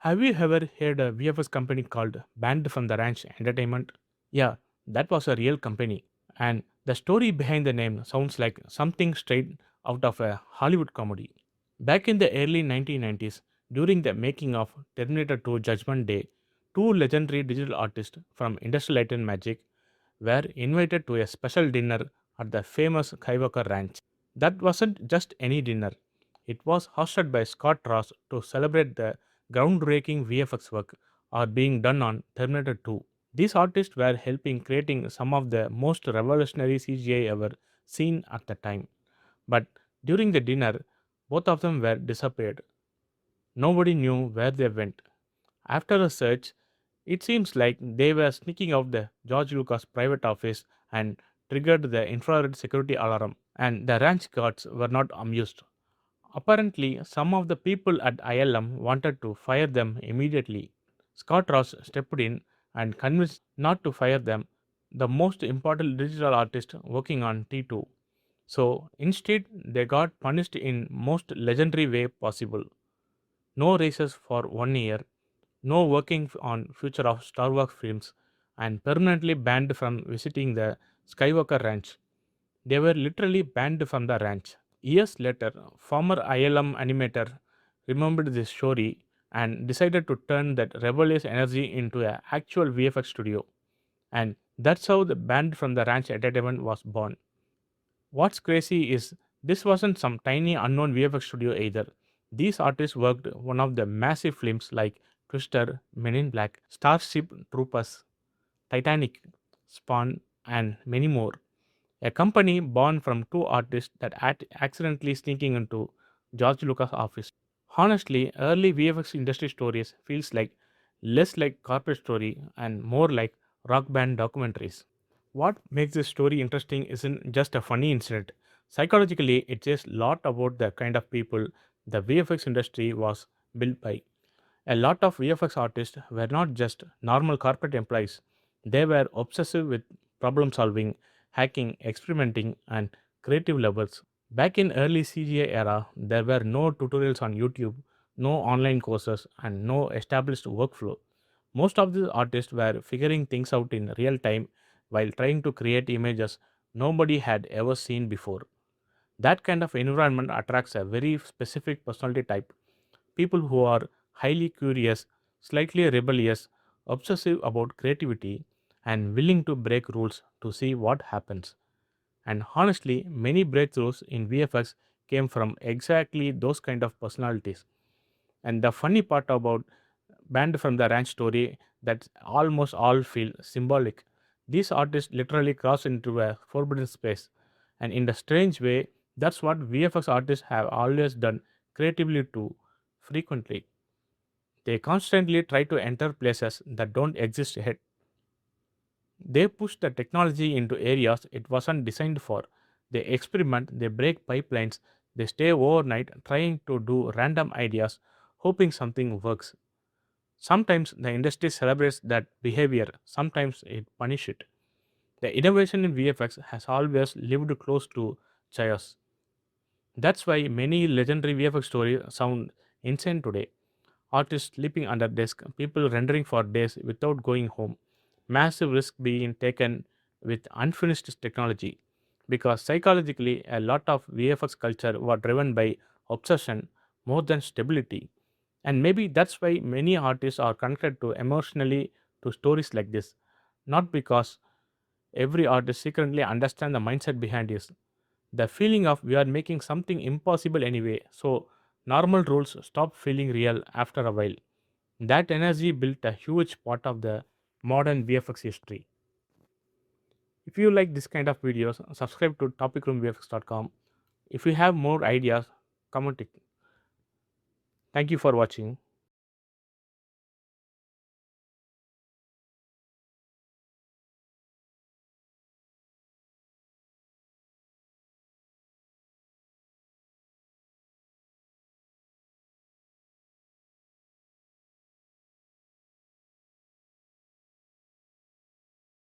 Have you ever heard a VFX company called Band from the Ranch Entertainment? Yeah, that was a real company. And the story behind the name sounds like something straight out of a Hollywood comedy. Back in the early 1990s, during the making of Terminator 2 Judgment Day, two legendary digital artists from Industrial Light and Magic were invited to a special dinner at the famous Skywalker Ranch. That wasn't just any dinner. It was hosted by Scott Ross to celebrate the groundbreaking VFX work are being done on Terminator 2. These artists were helping creating some of the most revolutionary CGI ever seen at the time. But during the dinner, both of them were disappeared. Nobody knew where they went. After a search, it seems like they were sneaking out the George Lucas private office and triggered the infrared security alarm, and the ranch guards were not amused. Apparently, some of the people at ILM wanted to fire them immediately. Scott Ross stepped in and convinced not to fire them, the most important digital artist working on T2. So instead, they got punished in most legendary way possible. No races for 1 year, no working on future of Star Wars films, and permanently banned from visiting the Skywalker Ranch. They were literally banned from the ranch. Years later, former ILM animator remembered this story and decided to turn that rebellious energy into an actual VFX studio. And that's how the band from the ranch entertainment was born. What's crazy is this wasn't some tiny unknown VFX studio either. These artists worked one of the massive films like Twister, Men in Black, Starship Troopers, Titanic, Spawn, and many more. A company born from two artists that accidentally sneaking into George Lucas' office. Honestly, early VFX industry stories feels like less like corporate story and more like rock band documentaries. What makes this story interesting isn't just a funny incident. Psychologically, it says a lot about the kind of people the VFX industry was built by. A lot of VFX artists were not just normal corporate employees, they were obsessive with problem solving, hacking, experimenting, and creative levels. Back in early CGI era, there were no tutorials on YouTube, no online courses, and no established workflow. Most of these artists were figuring things out in real time while trying to create images nobody had ever seen before. That kind of environment attracts a very specific personality type, people who are highly curious, slightly rebellious, obsessive about creativity, and willing to break rules to see what happens. And honestly, many breakthroughs in VFX came from exactly those kind of personalities. And the funny part about Band from the Ranch story that almost all feel symbolic. These artists literally cross into a forbidden space. And in a strange way, that's what VFX artists have always done creatively too, frequently. They constantly try to enter places that don't exist yet. They push the technology into areas it wasn't designed for. They experiment, they break pipelines, they stay overnight trying to do random ideas, hoping something works. Sometimes the industry celebrates that behavior, sometimes it punishes it. The innovation in VFX has always lived close to chaos. That's why many legendary VFX stories sound insane today. Artists sleeping under desk, people rendering for days without going home, massive risk being taken with unfinished technology. Because psychologically, a lot of VFX culture was driven by obsession more than stability. And maybe that's why many artists are connected to emotionally to stories like this. Not because every artist secretly understands the mindset behind it. The feeling of we are making something impossible anyway, so normal rules stop feeling real after a while. That energy built a huge part of the modern VFX history. If you like this kind of videos, subscribe to topicroomvfx.com. If you have more ideas, comment it. Thank you for watching.